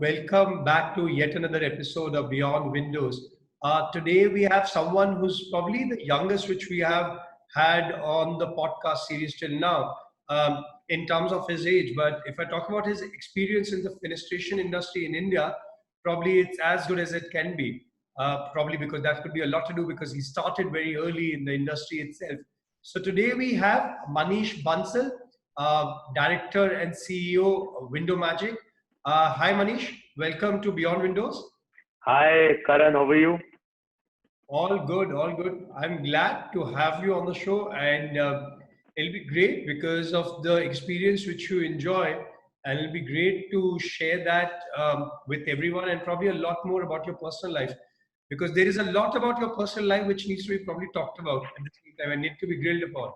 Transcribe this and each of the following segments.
welcome back to yet another episode of Beyond Windows. Today we have someone who's probably the youngest which we have had on the podcast series till now, in terms of his age. But if I talk about his experience in the fenestration industry in India, probably it's as good as it can be. Probably because that could be a lot to do because he started very early in the industry itself. So today we have Manish Bansal, Director and CEO of Window Magic. Hi Manish, welcome to Beyond Windows. Hi, Karan, how are you? All good, all good. I'm glad to have you on the show, and it'll be great because of the experience which you enjoy, and it'll be great to share that with everyone, and probably a lot more about your personal life, because there is a lot about your personal life which needs to be probably talked about at the same time and need to be grilled upon.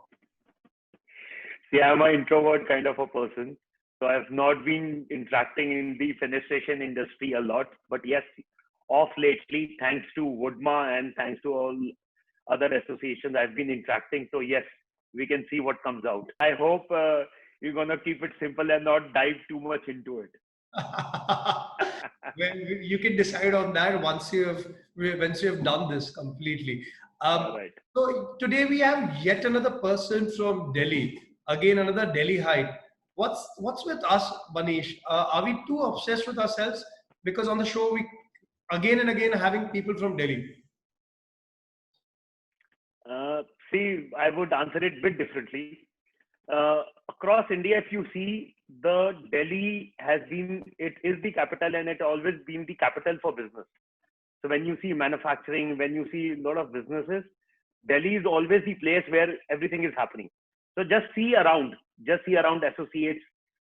See, I'm an introvert kind of a person, so I've not been interacting in the fenestration industry a lot. But yes, off lately, thanks to Woodma and thanks to all other associations, I've been interacting. So yes, we can see what comes out. I hope you're gonna keep it simple and not dive too much into it. Well, you can decide on that once you have done this completely. All Um, right. so today we have yet another person from Delhi. Again, another Delhi height. What's with us, Manish? Are we too obsessed with ourselves? Because on the show we again and again having people from Delhi. Uh, See, I would answer it a bit differently. Across India, if you see, the Delhi has been, it is the capital and it always been the capital for business. So when you see manufacturing, when you see a lot of businesses, Delhi is always the place where everything is happening. So just see around associates,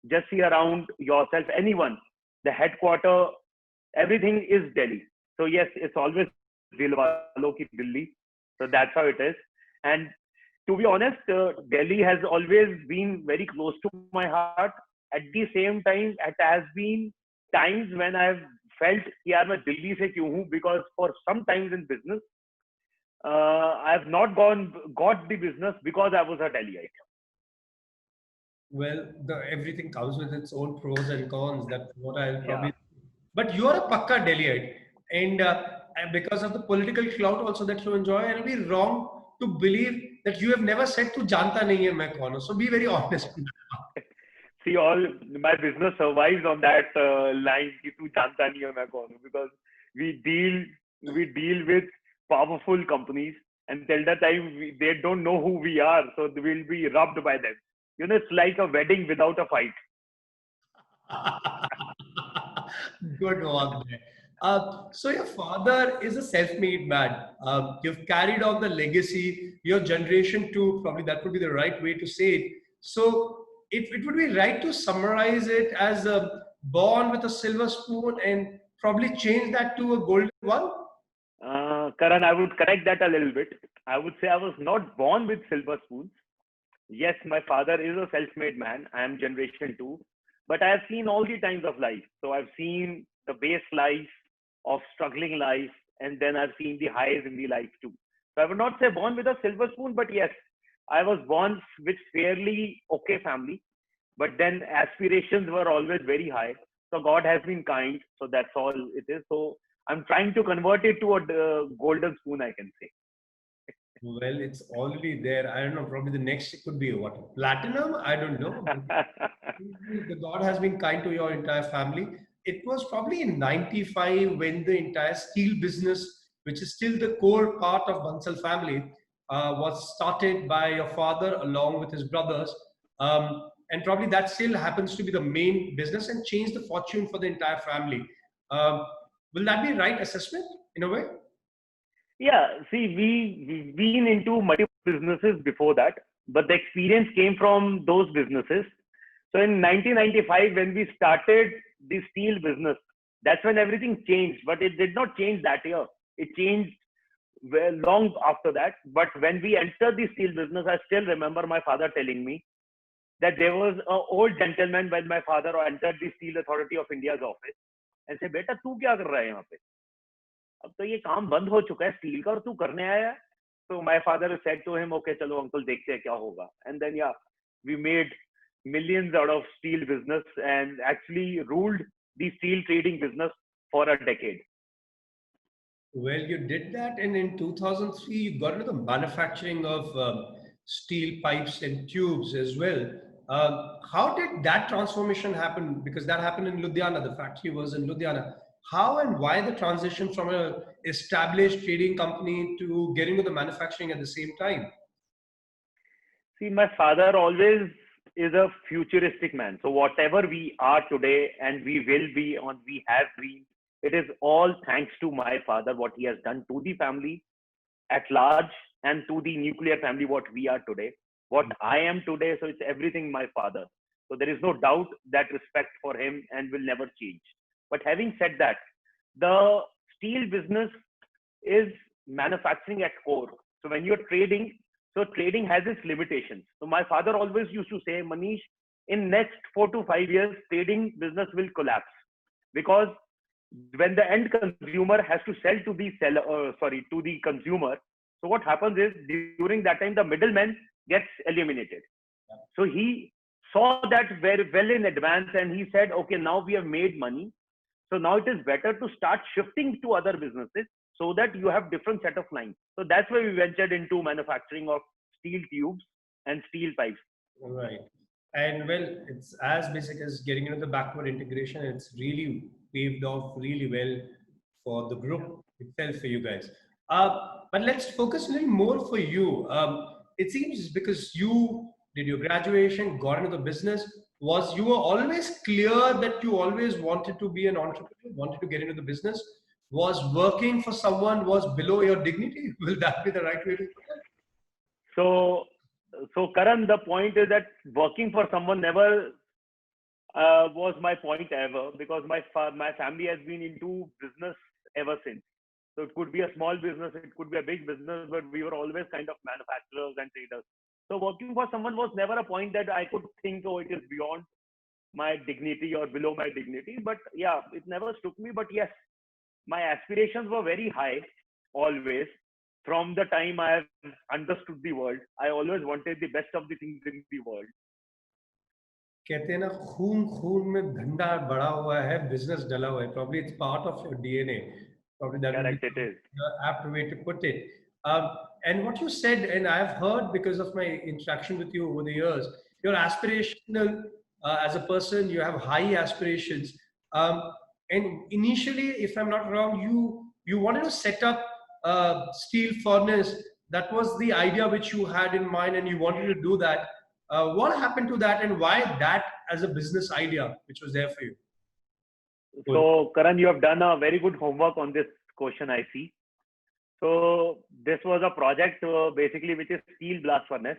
just see around yourself, anyone, the headquarter, everything is Delhi. So yes, it's always Dil Walo Ki Delhi. So that's how it is. And to be honest, Delhi has always been very close to my heart. At the same time, it has been times when I've felt कि यार मैं दिल्ली से क्यों हूँ, because for some times in business I have not got the business because I was a Delhiite. Well, everything comes with its own pros and cons. That's what I'll Yeah. probably. But you are a pakka Delhiite, and because of the political clout also that you enjoy, it'll be wrong to believe that you have never said "तू जानता नहीं है मैं कौन हूँ." So be very honest. See, all my business survives on that line कि तू जानता नहीं है मैं कौन हूँ, because we deal with powerful companies, and till the time they don't know who we are, so we'll be robbed by them. You know, it's like a wedding without a fight. Good one there. So your father is a self-made man. You've carried on the legacy, your generation too. Probably that would be the right way to say it. So it would be right to summarize it as a born with a silver spoon and probably change that to a golden one. Karan, I would correct that a little bit. I would say I was not born with silver spoons. Yes, my father is a self-made man. I am generation two, but I have seen all the times of life. So I've seen the base life of struggling life, and then I've seen the highs in the life too. So I would not say born with a silver spoon, but yes, I was born with fairly okay family, but then aspirations were always very high. So God has been kind. So that's all it is. So I'm trying to convert it to a golden spoon, I can say. Well, it's already there. I don't know. Probably the next could be what? Platinum? I don't know. The God has been kind to your entire family. It was probably in 95 when the entire steel business, which is still the core part of Bansal family, was started by your father along with his brothers. And probably that still happens to be the main business and changed the fortune for the entire family. Um, will that be right assessment in a way? Yeah, see, we've been into multiple businesses before that, but the experience came from those businesses. So in 1995, when we started the steel business, that's when everything changed. But it did not change that year. It changed long after that. But when we entered the steel business, I still remember my father telling me that there was an old gentleman when my father entered the Steel Authority of India's office and said, "बेटा तू क्या कर रहा है यहाँ पे? अब तो ये काम बंद हो चुका है स्टील का और तू करने आया है." So my father said to him, "Okay, चलो uncle देखते हैं क्या होगा." And then yeah, we made millions out of steel business and actually ruled the steel trading business for a decade. Well, you did that, and in 2003, you got into the manufacturing of steel pipes and tubes as well. How did that transformation happen? Because that happened in Ludhiana, the factory was in Ludhiana. How and why the transition from a established trading company to getting into the manufacturing at the same time? See, my father always is a futuristic man. So whatever we are today and we will be on, we have been, it is all thanks to my father, what he has done to the family at large and to the nuclear family, what we are today, what I am today. So it's everything my father. So there is no doubt that respect for him and will never change. But having said that, the steel business is manufacturing at core. So when you're trading, so trading has its limitations. So my father always used to say, Manish, in next 4 to 5 years, trading business will collapse because when the end consumer has to sell to the to the consumer. So what happens is during that time, the middleman gets eliminated. So he saw that very well in advance and he said, okay, now we have made money. So now it is better to start shifting to other businesses so that you have different set of lines. So that's why we ventured into manufacturing of steel tubes and steel pipes. Right. And well, it's as basic as getting into the backward integration. It's really paved off really well for the group itself for you guys. But let's focus a little more for you. It seems because you did your graduation, got into the business, was you were always clear that you always wanted to be an entrepreneur, wanted to get into the business. Was working for someone was below your dignity? Will that be the right way to put it? So, Karan, the point is that working for someone never was my point ever because my family has been into business ever since. So it could be a small business, it could be a big business, but we were always kind of manufacturers and traders. So working for someone was never a point that I could think, oh, it is beyond my dignity or below my dignity. But yeah, it never struck me. But yes, my aspirations were very high always. From the time I have understood the world, I always wanted the best of the things in the world. कहते हैं ना खून खून में धंधा बढ़ा हुआ है बिजनेस डला हुआ है probably it's part of your DNA probably that would be Correct, it is. the apt way to put it um, and what you said and I've heard because of my interaction with you over the years you're aspirational as a person you have high aspirations um, and initially if I'm not wrong you wanted to set up a steel furnace that was the idea which you had in mind and you wanted to do that what happened to that and why that as a business idea which was there for you? Good. So, Karan, you have done a very good homework on this question, I see. So, this was a project basically which is steel blast furnace.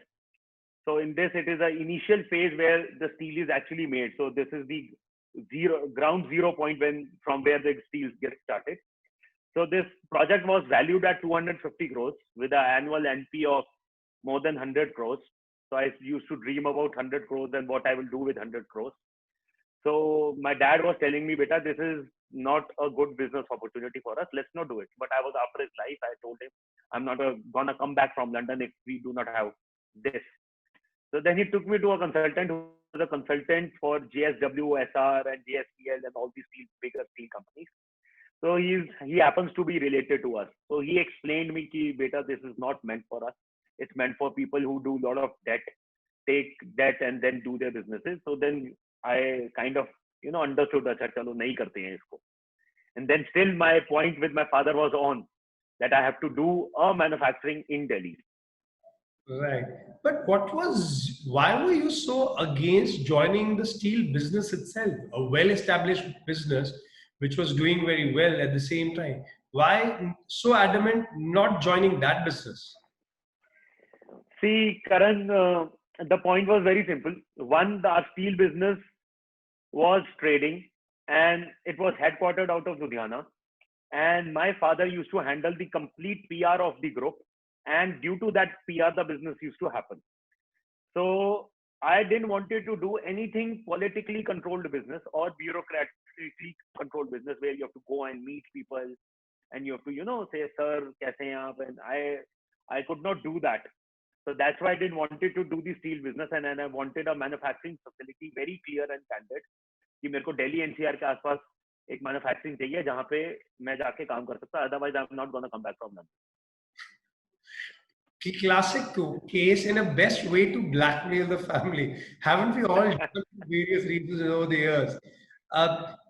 So, in this, it is an initial phase where the steel is actually made. So, this is the ground zero point from where the steel gets started. So, this project was valued at 250 crores with an annual NP of more than 100 crores. So, I used to dream about 100 crores and what I will do with 100 crores. So my dad was telling me, beta, this is not a good business opportunity for us. Let's not do it. But I was after his life. I told him, I'm not gonna come back from London if we do not have this. So then he took me to a consultant who was a consultant for JSW, SR, and JSPL and all these bigger steel companies. So he happens to be related to us. So he explained me, ki, beta, this is not meant for us. It's meant for people who do a lot of debt, take debt, and then do their businesses. So then I kind of, understood that chalo nahi karte hain isko. And then still my point with my father was on that I have to do a manufacturing in Delhi. Right. But why were you so against joining the steel business itself, a well-established business which was doing very well at the same time? Why so adamant not joining that business? See, Karan, the point was very simple. One, our steel business was trading and it was headquartered out of Ludhiana. And my father used to handle the complete PR of the group. And due to that PR, the business used to happen. So I didn't want to do anything politically controlled business or bureaucratically controlled business where you have to go and meet people and you have to, say, sir, kaise hain aap? And I could not do that. So that's why I didn't wanted to do the steel business and I wanted a manufacturing facility very clear and candid कि मेरे को Delhi NCR के आसपास एक manufacturing चाहिए जहाँ पे मैं जाके काम कर सकता, otherwise I am not gonna come back from London. Classic case and a best way to blackmail the family. Haven't we all done for various reasons over the years?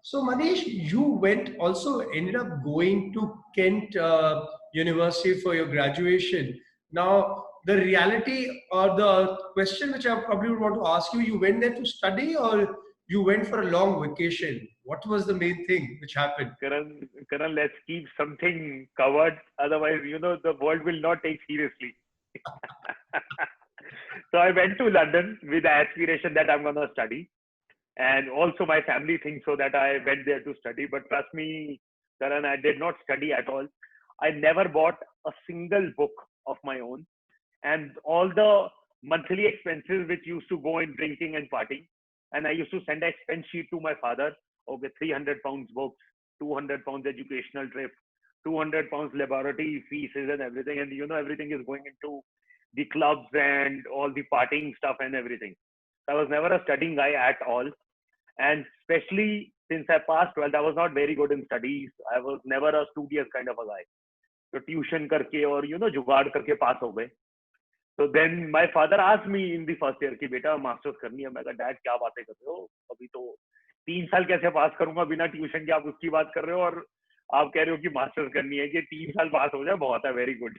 So Manish, you went also ended up going to Kent University for your graduation. Now, the reality or the question which I probably would want to ask you, you went there to study or you went for a long vacation? What was the main thing which happened? Karan, let's keep something covered. Otherwise, the world will not take seriously. So I went to London with the aspiration that I'm going to study. And also my family thinks so that I went there to study. But trust me, Karan, I did not study at all. I never bought a single book of my own. And all the monthly expenses which used to go in drinking and partying. And I used to send an expense sheet to my father. Okay, 300 pounds books, 200 pounds educational trip, 200 pounds laboratory fees and everything. And everything is going into the clubs and all the partying stuff and everything. I was never a studying guy at all. And especially since I passed 12th, I was not very good in studies. I was never a studious kind of a guy. So tuition karke or, जुगाड़ करके pass हो गए. So then my father asked me in the first year कि बेटा masters करनी है. मैं कहा डैड क्या बातें कर रहे हो, अभी तो 3 साल कैसे पास करूंगा बिना ट्यूशन के, आप उसकी बात कर रहे हो और आप कह रहे हो कि मास्टर्स करनी है, कि 3 साल पास हो जाए बहुत है, very good.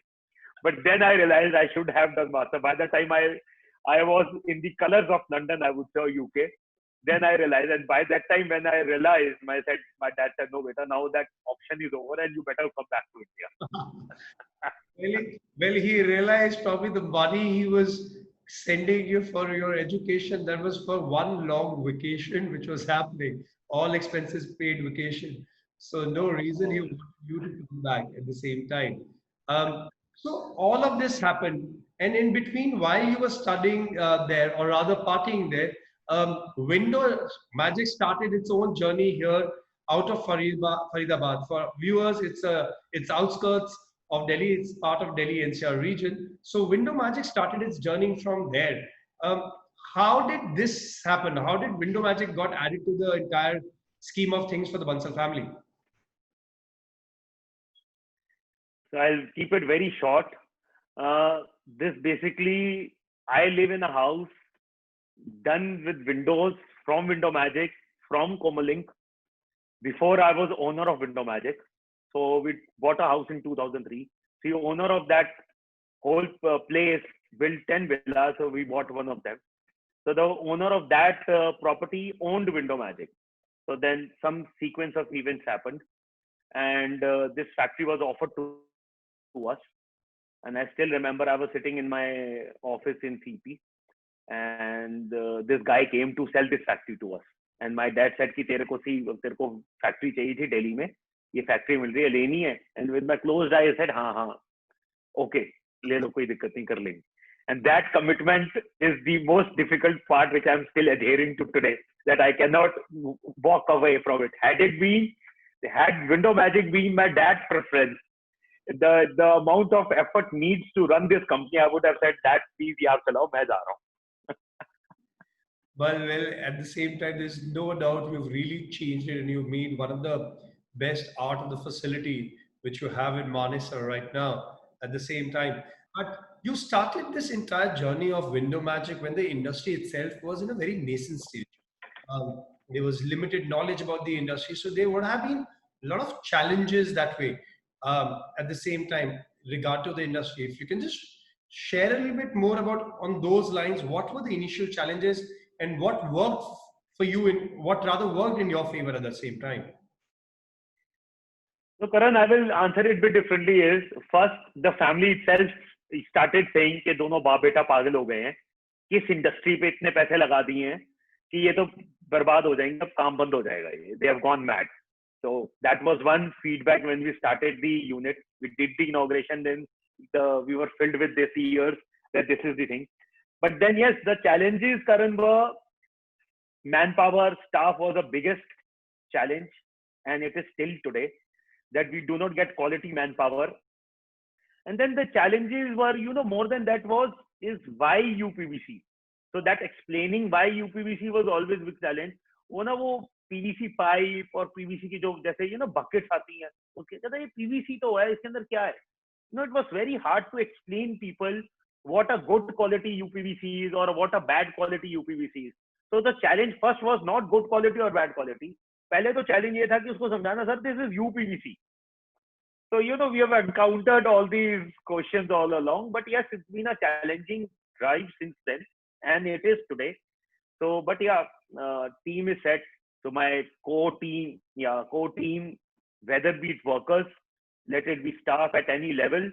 But then I realized I should have done master. By the time I was in the colors of London, I would say, or UK. Then I realized, and by that time when I realized, my dad said, no, beta, now that option is over and you better come back to India. Well, he realized probably the money he was sending you for your education, that was for one long vacation which was happening, all expenses paid vacation. So no reason he wanted you to come back at the same time. So all of this happened, and in between, while you were studying there, or rather partying there, Windows Magic started its own journey here out of Faridabad. For viewers, it's outskirts of Delhi. It's part of Delhi NCR region. So Window Magic started its journey from there. How did this happen? How did Window Magic got added to the entire scheme of things for the Bansal family? So I'll keep it very short. This basically, I live in a house done with windows from Window Magic, from Komalink. Before I was owner of Window Magic. So we bought a house in 2003. The owner of that whole place built 10 villas, so we bought one of them. So the owner of that property owned Window Magic. So then some sequence of events happened, and this factory was offered to us. And I still remember I was sitting in my office in CP, and this guy came to sell this factory to us. And my dad said कि तेरे को factory चाहिए थी दिल्ली में, ये factory मिल रही है, लेनी है. And with my closed eyes I said हाँ, okay, ले लो, कोई दिक्कत नहीं, कर लेंगे. And that commitment is the most difficult part which I'm still adhering to today, that I cannot walk away from it. Had Window Magic been my dad's preference, the amount of effort needs to run this company, I would have said, Dad, please yaar chalao, मैं जा रहा हूँ. Well, at the same time, there's no doubt you've really changed it and you've made one of the best out of the facility which you have in Manesar right now at the same time. But you started this entire journey of Window Magic when the industry itself was in a very nascent stage. There was limited knowledge about the industry, so there would have been a lot of challenges that way. At the same time, regard to the industry, if you can just share a little bit more about on those lines, what were the initial challenges and what worked for you in what rather worked in your favor at the same time? So Karan, I will answer it a bit differently. Is first the family itself started saying कि दोनों बाप बेटा पागल हो गए हैं, किस industry पे इतने पैसे लगा दिए हैं कि ये तो बर्बाद हो जाएंगे, अब काम बंद हो जाएगा ये. They have gone mad. So that was one feedback when we started the unit. We did the inauguration, then we were filled with this years that this is the thing. But then yes, the challenges, Karan, were manpower, staff was the biggest challenge, and it is still today that we do not get quality manpower. And then the challenges were, more than that is why UPVC. So that explaining why UPVC was always big challenge. वो PVC pipe और PVC की जो जैसे buckets आती हैं, उसके कहता ये पीवीसी तो है, इसके अंदर क्या है? It was very hard to explain people what a good quality UPVC is or what a bad quality UPVC is. So the challenge first was not good quality or bad quality. पहले तो challenge ये था कि उसको समझाना, sir, this is UPVC. So we have encountered all these questions all along, but yes, it's been a challenging drive since then, and it is today. So, but yeah, team is set. So my core team, whether be it workers, let it be staff at any level,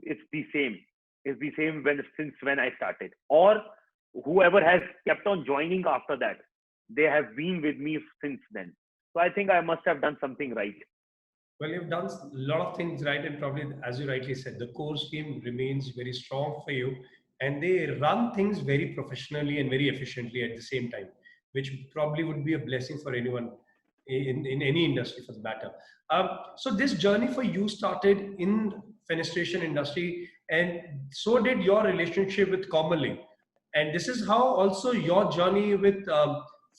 it's the same. It's the same since when I started, or whoever has kept on joining after that, they have been with me since then. So I think I must have done something right. Well, you've done a lot of things right, and probably, as you rightly said, the core scheme remains very strong for you, and they run things very professionally and very efficiently at the same time, which probably would be a blessing for anyone in any industry for the matter. So this journey for you started in fenestration industry, and so did your relationship with Komaling. And this is how also your journey with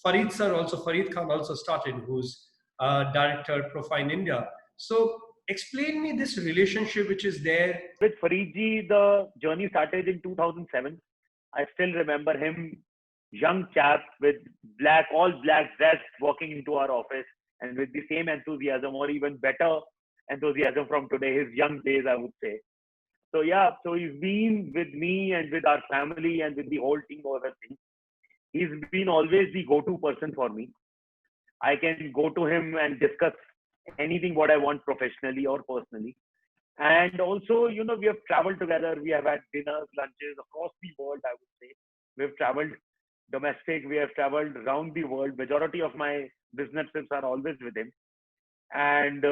Farid sir, also Farid Khan also started, who's director Profine India. So explain me this relationship which is there. With Faridji, the journey started in 2007. I still remember him, young chap with all black dress, walking into our office, and with the same enthusiasm or even better enthusiasm from today, his young days, I would say. So yeah, so he's been with me and with our family and with the whole team over things. He's been always the go-to person for me. I can go to him and discuss anything what I want professionally or personally. And also, we have traveled together. We have had dinners, lunches across the world, I would say. We have traveled domestic. We have traveled around the world. Majority of my business trips are always with him. And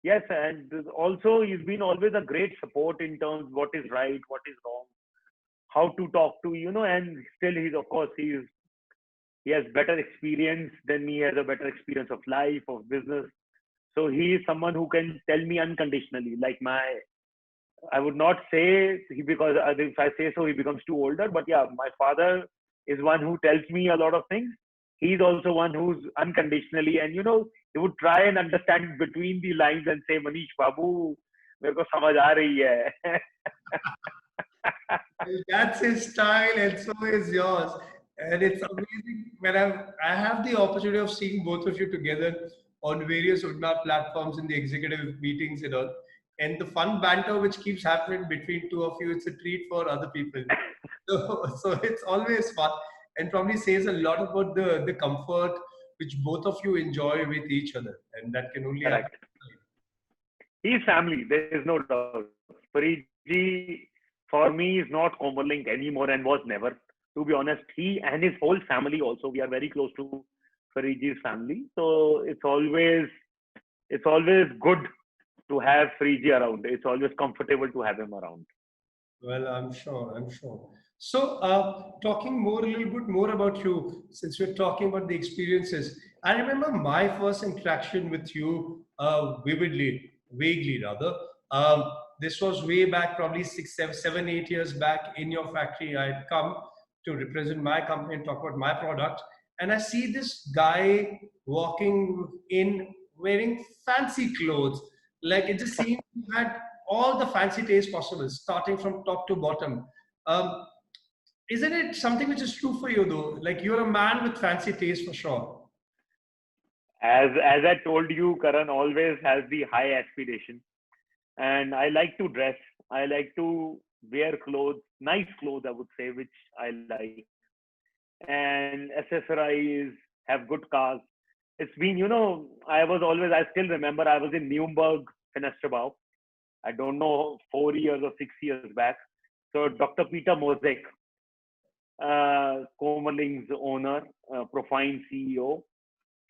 yes, and also he's been always a great support in terms of what is right, what is wrong, how to talk to, and still he has better experience than me, has a better experience of life, of business. So he is someone who can tell me unconditionally. I would not say because if I say so, he becomes too older. But yeah, my father is one who tells me a lot of things. He's also one who's unconditionally, and he would try and understand between the lines and say, Manish Babu, मेरे को समझ आ रही है. That's his style, and so is yours. And it's amazing when I have the opportunity of seeing both of you together on various Udna platforms in the executive meetings and all. And the fun banter which keeps happening between two of you, it's a treat for other people. So it's always fun and probably says a lot about the comfort which both of you enjoy with each other. And that can only happen. Correct. He's family, there is no doubt. Faridji, for me, is not Komalink anymore and was never. To be honest, he and his whole family also, we are very close to Faridji's family. So it's always good to have Faridji around. It's always comfortable to have him around. Well, I'm sure. So, talking a little bit more about you, since we're talking about the experiences, I remember my first interaction with you vaguely rather. This was way back, probably 8 years back in your factory. I had come to represent my company and talk about my product. And I see this guy walking in wearing fancy clothes. Like it just seemed he had all the fancy taste possible, starting from top to bottom. Um, isn't it something which is true for you though? Like you're a man with fancy taste for sure. As I told you, Karan always has the high aspiration. And I like to dress. I like to wear clothes, nice clothes, I would say, which I like. And accessorize, have good cars. It's been, I still remember I was in Nuremberg, Finesterbau. I don't know, 4 years or 6 years back. So Dr. Peter Mosek, Komaling's owner, Profine CEO.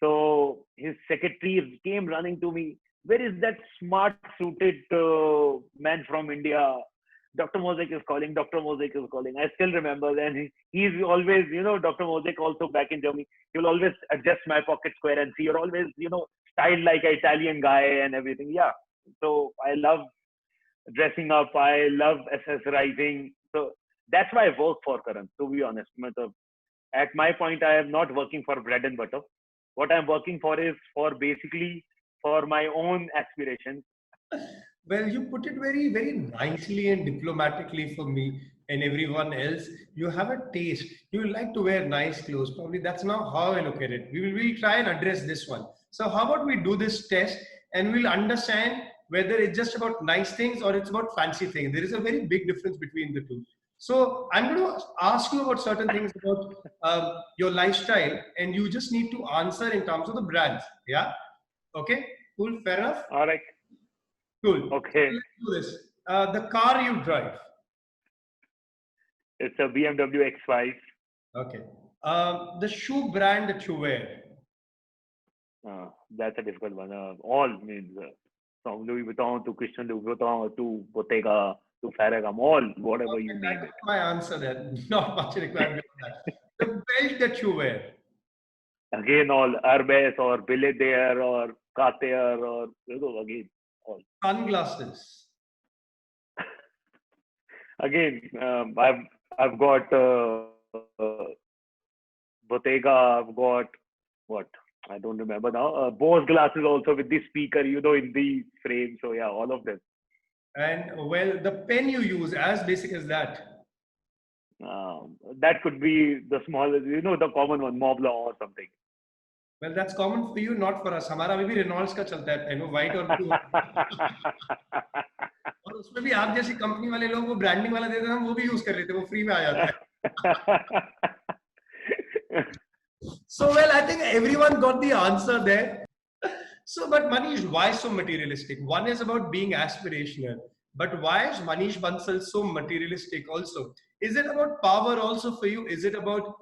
So his secretary came running to me. Where is that smart suited man from India? Dr. Mosek is calling. Dr. Mosek is calling. I still remember. And he's always, Dr. Mosek also back in Germany. He will always adjust my pocket square and see you're always, styled like an Italian guy and everything. Yeah. So I love dressing up. I love accessorizing. So that's why I work for Karan, to be honest. At my point, I am not working for bread and butter. what I'm working for is for basically for my own aspirations. Well, you put it very, very nicely and diplomatically for me and everyone else. You have a taste. You like to wear nice clothes. Probably that's now how I look at it. We'll try and address this one. So, how about we do this test and we'll understand whether it's just about nice things or it's about fancy things. There is a very big difference between the two. So, I'm going to ask you about certain things about your lifestyle, and you just need to answer in terms of the brands. Yeah. Okay. Cool. Fair enough. All right. Cool. Okay. So let's do this. The car you drive. It's a BMW X5. Okay. The shoe brand that you wear. That's a difficult one. All means from Louis Vuitton to Christian Louboutin to Bottega to Ferragamo, all whatever you name That's it. my answer then. Not much required beyond that. The belt that you wear. Again, all Hermes or Billet-Doyer or Cartier or again all. Sunglasses. Again, I've got Bottega. I've got what I don't remember now. Bose glasses also with the speaker, in the frame. So yeah, all of them. And well, the pen you use, as basic as that. That could be the smallest, the common one, Montblanc or something. Well, that's common for you, not for us. हमारा अभी भी Reynolds का चलता है pen, वो white और blue. और उसमें भी आप जैसी कंपनी वाले लोग वो ब्रांडिंग वाला देते हैं, हम वो भी यूज कर लेते हैं, वो फ्री में आ जाता है. So well, I think everyone got the answer there. So, but Manish, why so materialistic? One is about being aspirational, but why is Manish Bansal so materialistic also? Is it about power also for you? Is it about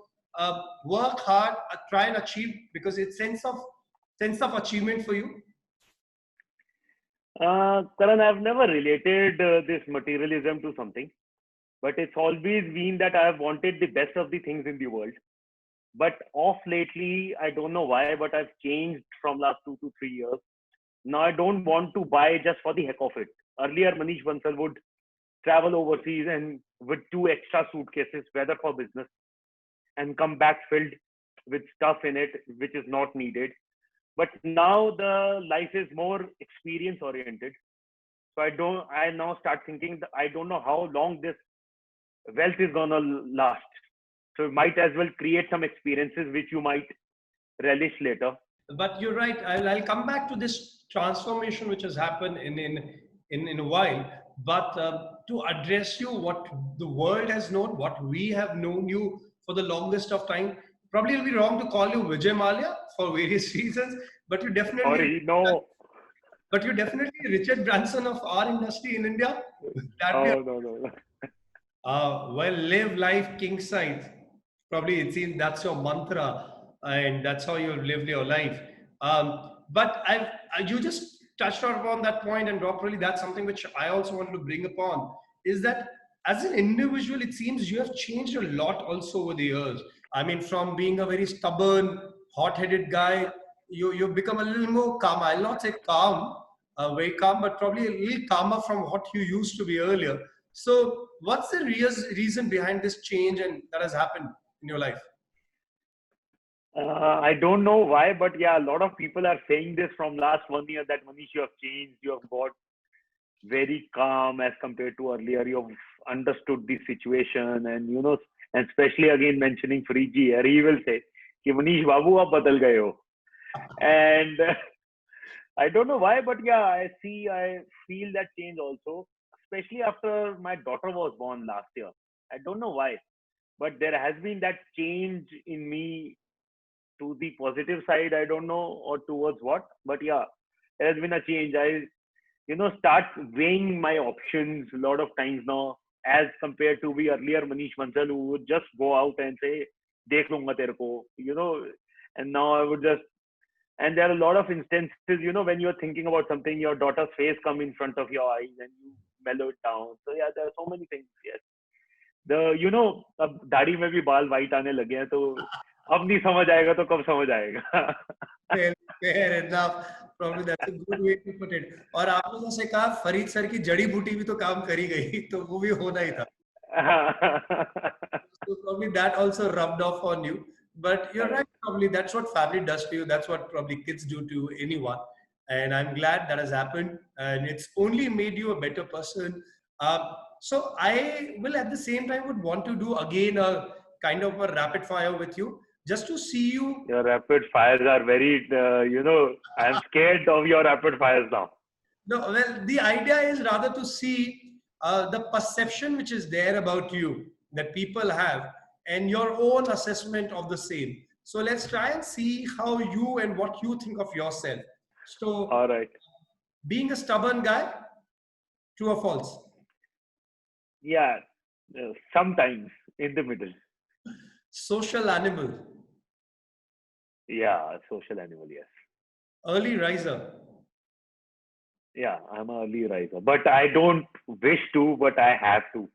work hard, try and achieve, because it's sense of achievement for you? Karan, I've never related this materialism to something, but it's always been that I've wanted the best of the things in the world. But off lately, I don't know why, but I've changed from last 2 to 3 years. Now I don't want to buy just for the heck of it. Earlier, Manish Bansal would travel overseas and with 2 extra suitcases, whether for business, and come back filled with stuff in it which is not needed. But now the life is more experience oriented. So I now start thinking that I don't know how long this wealth is gonna last. So you might as well create some experiences which you might relish later. But you're right. I'll come back to this transformation which has happened in a while. But to address you, what the world has known, what we have known you for the longest of time, probably it'll be wrong to call you Vijay Mallya for various reasons. But you definitely. Sorry, no. But you're definitely Richard Branson of our industry in India. No. Well, live life king size. Probably it seems that's your mantra, and that's how you've lived your life. But you just touched upon that point, and probably that's something which I also wanted to bring upon, is that as an individual, it seems you have changed a lot also over the years. I mean, from being a very stubborn, hot-headed guy, you've become a little more calm. I'll not say calm, very calm, but probably a little calmer from what you used to be earlier. So what's the reason behind this change and that has happened in your life? I don't know why, but yeah, a lot of people are saying this from last 1 year that Manish, you have changed, you have got very calm as compared to earlier. You have understood the situation, and and especially again mentioning Freji here, he will say, "Ki Manish Babu, aap badal gaye ho." And I don't know why, but yeah, I feel that change also, especially after my daughter was born last year. I don't know why, but there has been that change in me to the positive side. I don't know, or towards what, but yeah, there has been a change. I start weighing my options a lot of times now, as compared to the earlier Manish Bansal, who would just go out and say, "Dekh lunga tere ko," and now I would just. And there are a lot of instances, when you're thinking about something, your daughter's face come in front of your eyes and you mellow it down. So yeah, there are so many things. Yes. अब दाढ़ी में भी बाल white आने लगे हैं, तो अब नहीं समझ आएगा तो कब समझ आएगा? Fair enough. Probably that's a good way to put it. और आपने जैसे कहा, फरीद सर की जड़ी बूटी भी तो काम करी गई, तो वो भी होना ही था. So probably that also rubbed off on you. But you're right, Correct. probably that's what family does to you. That's what probably kids do to anyone. And I'm glad that has happened. And it's only made you a better person. So I will at the same time would want to do again a kind of a rapid fire with you just to see you. Your rapid fires are very, I'm scared of your rapid fires now. No, well, the idea is rather to see the perception which is there about you that people have and your own assessment of the same. So let's try and see how you and what you think of yourself. So, All right. being a stubborn guy, true or false? Yeah. Sometimes in the middle. Social animal, Yeah. Social animal. Yes. early riser, Yeah. I'm an early riser, but I don't wish to, but I have to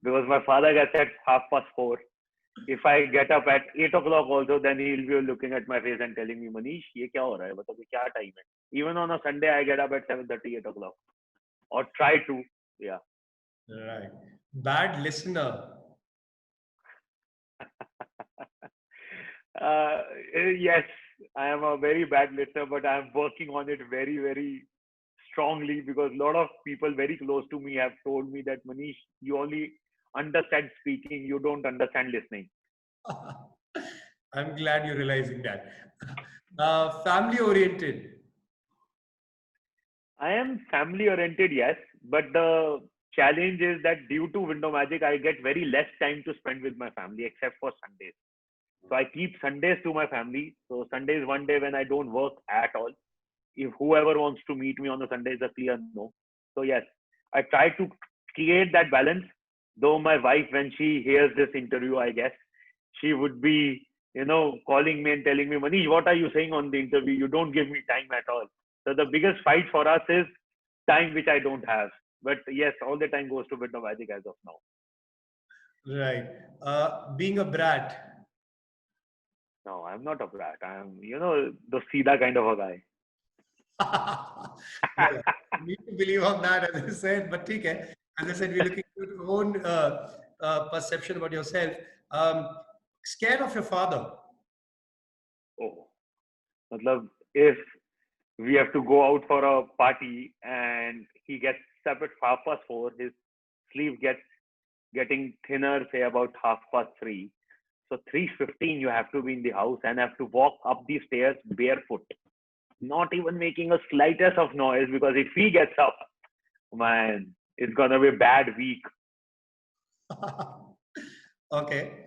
because my father gets at 4:30. If I get up at 8 o'clock also, then he'll be looking at my face and telling me, Manish, ये क्या हो रहा है? मतलब ये क्या time है? Even on a Sunday, I get up at 7:30, 8 o'clock, or try to. Yeah. right? Bad listener, uh, yes, I am a very bad listener, but I am working on it very, very strongly because a lot of people very close to me have told me that Manish, you only understand speaking, you don't understand listening. I'm glad you're realizing that. Family oriented. I am family oriented, yes, but the challenge is that due to Window Magic, I get very less time to spend with my family except for Sundays. So I keep Sundays to my family. So Sunday is one day when I don't work at all. If whoever wants to meet me on a Sunday is a clear no. So yes, I try to create that balance. Though my wife, when she hears this interview, I guess she would be, calling me and telling me, Manish, what are you saying on the interview? You don't give me time at all. So the biggest fight for us is time which I don't have. But yes, all the time goes to Bit of Magic as of now. Right. Being a brat. No, I'm not a brat. I'm, the Sida kind of a guy. Well, I need to believe on that, as I said, but okay. As I said, we're looking at your own perception about yourself. Um, Scared of your father. Oh, matlab, if we have to go out for a party and he gets up at 4:30, his sleeve getting thinner, say about 3:30. So 3:15, you have to be in the house and have to walk up the stairs barefoot, not even making a slightest of noise because if he gets up, man, it's gonna be a bad week. Okay.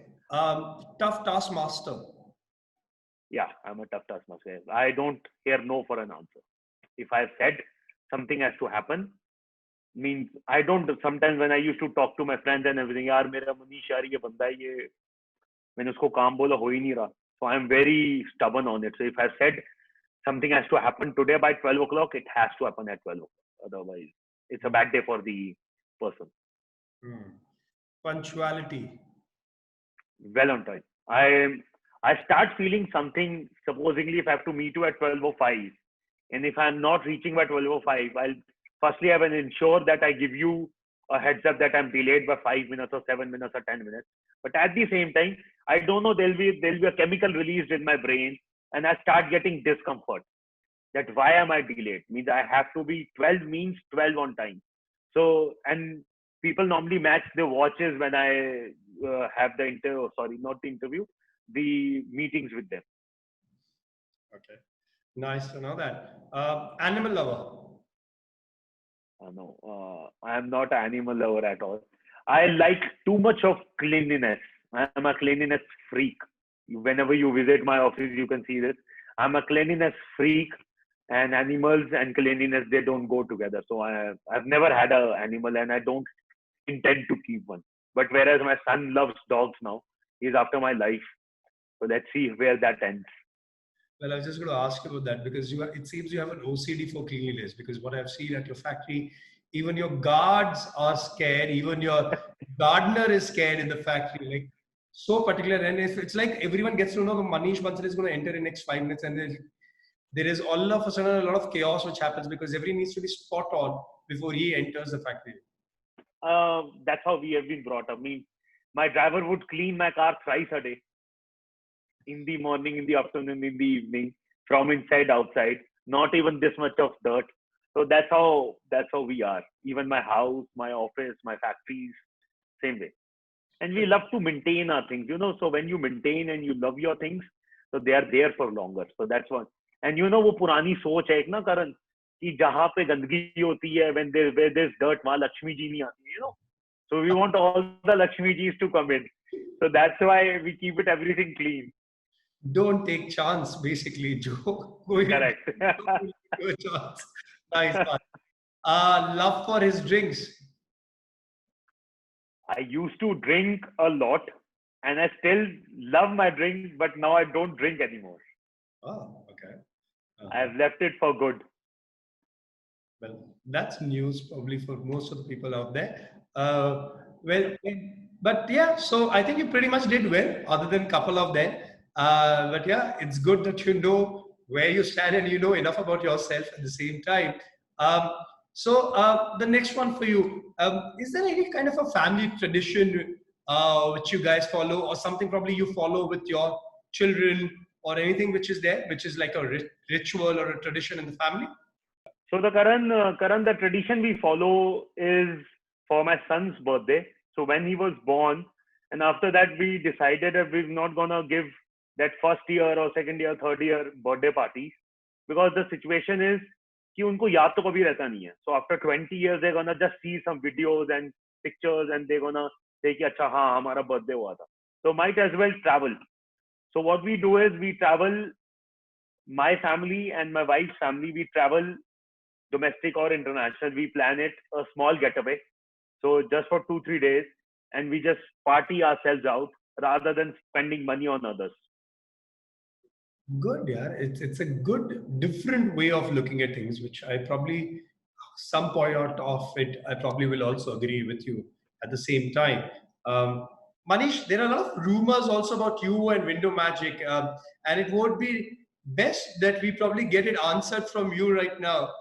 Tough taskmaster. Yeah, I'm a tough taskmaster. I don't hear no for an answer. If I've said something has to happen, means I don't. Sometimes when I used to talk to my friends and everything, यार मेरा मनीष यार ये बंदा है ये मैंने उसको काम बोला हो ही नहीं रहा. So I'm very stubborn on it. So if I've said something has to happen today by 12 o'clock, it has to happen at 12 o'clock. Otherwise, it's a bad day for the person. Hmm. Punctuality. Well on time. I start feeling something. Supposedly, if I have to meet you at 12:05, and if I'm not reaching by 12:05, I will ensure that I give you a heads up that I'm delayed by 5 minutes or 7 minutes or 10 minutes. But at the same time, I don't know there'll be a chemical released in my brain, and I start getting discomfort. That why am I delayed? Means I have to be 12 means 12 on time. So and people normally match their watches when I have the interview. Sorry, not the interview, the meetings with them. Okay. Nice to know that. Animal lover. No, I am not an animal lover at all. I like too much of cleanliness. I am a cleanliness freak. Whenever you visit my office, you can see this. I'm a cleanliness freak, and animals and cleanliness they don't go together. So I've never had an animal, and I don't intend to keep one. But whereas my son loves dogs now, he's after my life. So let's see where that ends. Well, I was just going to ask you about that because it seems you have an OCD for cleanliness. Because what I've seen at your factory, even your guards are scared. Even your gardener is scared in the factory. Like so particular, and it's like everyone gets to know the Manish Bansal is going to enter in next 5 minutes, and there is all of a sudden a lot of chaos which happens because everything needs to be spot on before he enters the factory. That's how we have been brought up. I mean, my driver would clean my car thrice a day. in the morning, in the afternoon, in the evening, from inside outside. Not even this much of dirt. So that's how we are. Even my house, my office, my factories, same way. And we love to maintain our things, so when you maintain and you love your things, so they are there for longer. So that's one. And वो पुरानी सोच है एक ना करण, कि जहाँ पे गंदगी होती है, where there's dirt, वहाँ लक्ष्मी जी नहीं आती. So we want all the Lakshmi Jis to come in. So that's why we keep it everything clean. Don't take chance, basically, Joe. Go ahead. Correct. Don't take a chance. Nice one. Love for his drinks. I used to drink a lot and I still love my drink, but now I don't drink anymore. Oh, okay. I've left it for good. Well, that's news probably for most of the people out there. Well, but yeah, so I think you pretty much did well, other than a couple of them. But yeah, it's good that you know where you stand and you know enough about yourself at the same time. Um, so the next one for you, is there any kind of a family tradition which you guys follow, or something probably you follow with your children, or anything which is there, which is like a ritual or a tradition in the family? So Karan, the tradition we follow is for my son's birthday. So when he was born, and after that we decided that we're not gonna give that first year or second year, third year birthday parties, because the situation is कि उनको याद तो कभी रहता नहीं है. So after 20 years they're gonna just see some videos and pictures and they're gonna say कि अच्छा हाँ हमारा birthday हुआ था. So might as well travel. So what we do is we travel, my family and my wife's family, we travel domestic or international. We plan it a small getaway. So just for 2-3 days, and we just party ourselves out rather than spending money on others. Good, yeah. It's a good different way of looking at things, which I probably some point out of it I probably will also agree with you at the same time. Um, Manish, there are a lot of rumors also about you and Window Magic, and it would be best that we probably get it answered from you right now.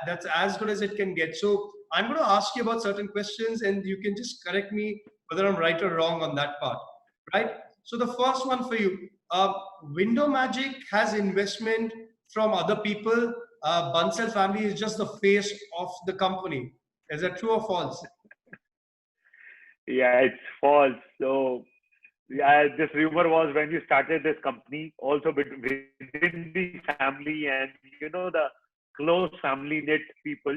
That's as good as it can get. So I'm going to ask you about certain questions, and you can just correct me whether I'm right or wrong on that part, right? So the first one for you, Window Magic has investment from other people. Bansal family is just the face of the company. Is that true or false? Yeah, it's false. So yeah, this rumor was when you started this company, also within the family and the close family knit people,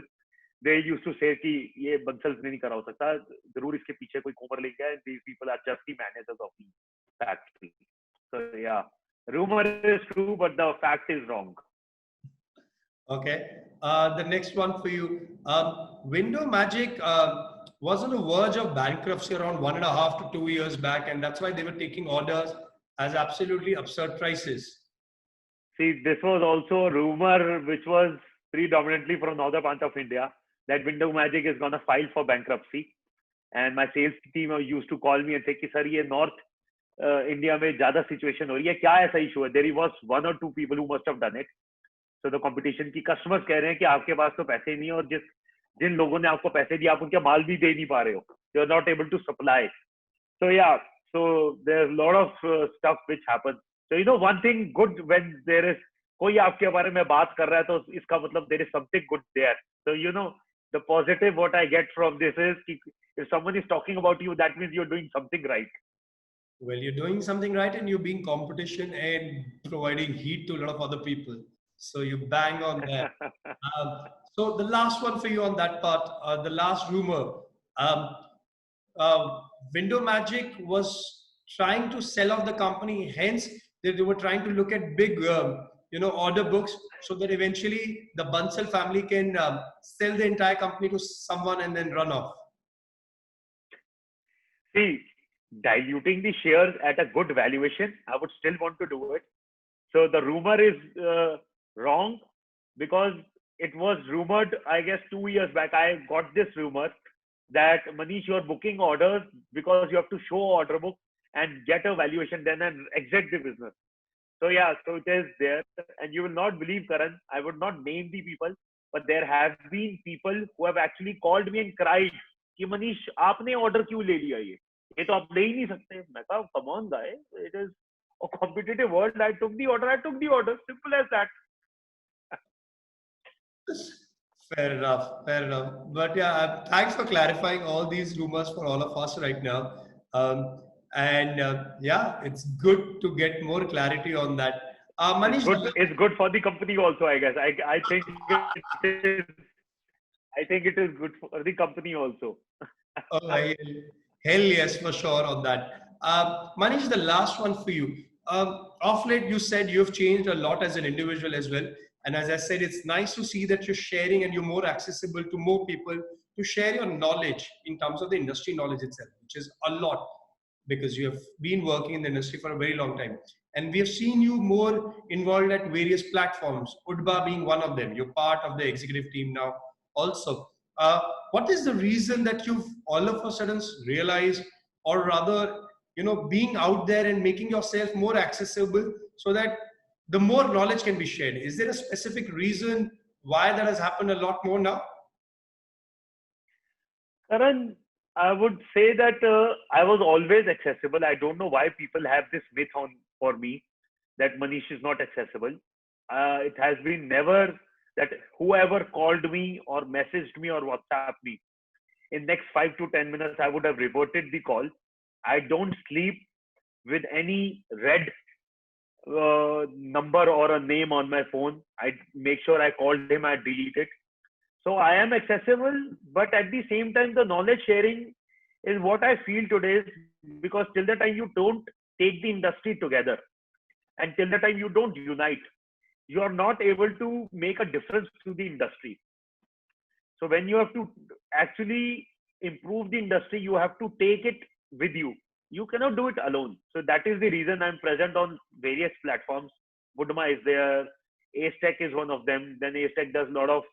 they used to say कि ये बंसल ने नहीं करा हो सकता, जरूर इसके पीछे कोई कोमर लेके आए. These people are just the managers of the factory. So yeah, rumor is true, but the fact is wrong. Okay. The next one for you. Window Magic was on the verge of bankruptcy around 1.5 to 2 years back, and that's why they were taking orders as absolutely absurd prices. See, this was also a rumor which was predominantly from northern part of India that Window Magic is gonna file for bankruptcy. And my sales team used to call me and say कि sir ये North India में ज़्यादा situation हो रही है, क्या ऐसा issue है? There was 1 or 2 people who must have done it. So the competition की customers कह रहे हैं कि आपके पास तो पैसे नहीं है और जिन लोगों ने आपको पैसे दिए आप उनके माल भी दे नहीं पा रहे हो. You are not able to supply. So yeah, so there's a lot of stuff which happens. So one thing good when there is कोई आपके बारे में बात कर रहा है तो इसका मतलब there is something good there. So the positive what I get from this is if someone is talking about you, that means you're doing something right. Well, you're doing something right, and you're being competition and providing heat to a lot of other people. So you bang on that. So the last one for you on that part, the last rumor. Um, Window Magic was trying to sell off the company. Hence, they were trying to look at big, order books, so that eventually the Bansal family can sell the entire company to someone and then run off. See, diluting the shares at a good valuation, I would still want to do it. So the rumor is wrong because it was rumored, I guess 2 years back. I got this rumor that Manish, you're booking orders because you have to show order book and get a valuation, then and exit the business. So yeah, so it is there, and you will not believe, Karan, I would not name the people, but there have been people who have actually called me and cried कि मनीष आपने order क्यों ले लिया ये तो आप ले ही नहीं सकते. मैं कहा come on guy, it is a competitive world, I took the order. Simple as that. Fair enough. Fair enough. But yeah, thanks for clarifying all these rumors for all of us right now. And yeah, it's good to get more clarity on that. Manish, It's good for the company also, I guess. I think it is. I think it is good for the company also. oh, hell yes, for sure on that. Manish, the last one for you. Of late, you said you've changed a lot as an individual as well. And as I said, it's nice to see that you're sharing and you're more accessible to more people to share your knowledge in terms of the industry knowledge itself, which is a lot because you have been working in the industry for a very long time. And we have seen you more involved at various platforms, Udba being one of them. You're part of the executive team now also. Uh, what is the reason that you've all of a sudden realized, or rather, being out there and making yourself more accessible so that the more knowledge can be shared? Is there a specific reason why that has happened a lot more now? Karan, I would say that I was always accessible. I don't know why people have this myth on for me that Manish is not accessible. It has been never that whoever called me or messaged me or WhatsApp me in next 5 to 10 minutes, I would have reverted the call. I don't sleep with any red number or a name on my phone. I make sure I called him, I delete it. So I am accessible, but at the same time, the knowledge sharing is what I feel today is because till the time you don't take the industry together and till the time you don't unite, you are not able to make a difference to the industry. So when you have to actually improve the industry, you have to take it with you. You cannot do it alone. So that is the reason I'm present on various platforms. Budma is there. Ace Tech is one of them. Then Ace Tech does a lot of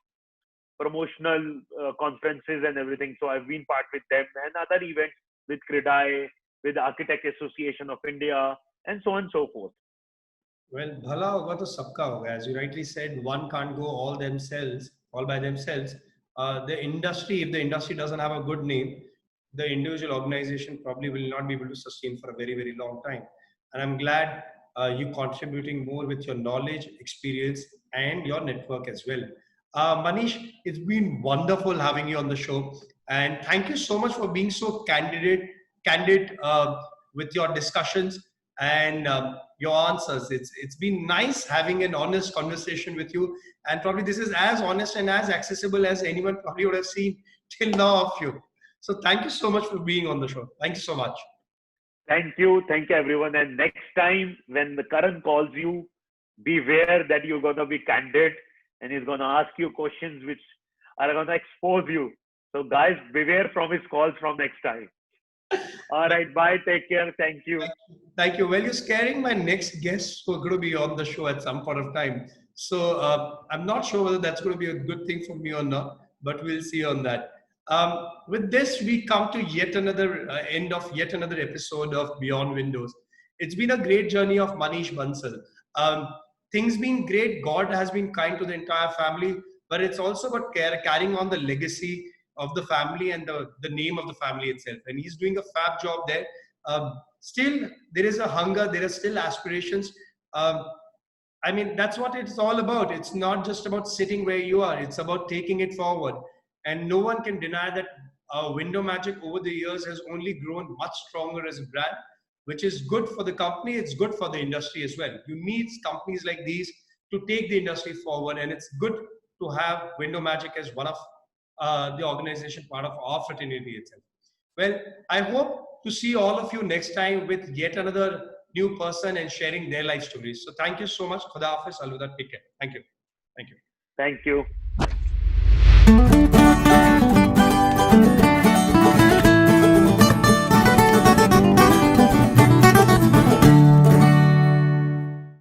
promotional conferences and everything. So I've been part with them and other events with CREDAI, with the Architect Association of India, and so on and so forth. Well, bhala hoga to sabka hoga. As you rightly said, one can't go all by themselves. The industry, if the industry doesn't have a good name, the individual organization probably will not be able to sustain for a very, very long time. And I'm glad you contributing more with your knowledge, experience, and your network as well. Manish, it's been wonderful having you on the show, and thank you so much for being so candid with your discussions and your answers. It's been nice having an honest conversation with you, and probably this is as honest and as accessible as anyone probably would have seen till now of you. So thank you so much for being on the show. Thank you so much. Thank you everyone. And next time when the Karan calls you, beware that you're gonna be candid and he's gonna ask you questions which are gonna expose you. So guys, beware from his calls from next time. All right, bye. Take care. Thank you. Thank you. Well, you're scaring my next guests who are going to be on the show at some point of time. So I'm not sure whether that's going to be a good thing for me or not, but we'll see on that. With this, we come to yet another end of yet another episode of Beyond Windows. It's been a great journey of Manish Bansal. Um, things been great. God has been kind to the entire family, but it's also about carrying on the legacy of the family and the name of the family itself. And he's doing a fab job there. Still, there is a hunger, there are still aspirations. Um, I mean, that's what it's all about. It's not just about sitting where you are, it's about taking it forward. And no one can deny that Window Magic over the years has only grown much stronger as a brand, which is good for the company, it's good for the industry as well. You need companies like these to take the industry forward, and it's good to have Window Magic as one of the organization part of our fraternity itself. Well, I hope to see all of you next time with yet another new person and sharing their life stories. So thank you so much. Khuda Hafiz, Alvida, take care. Thank you. Thank you. Thank you.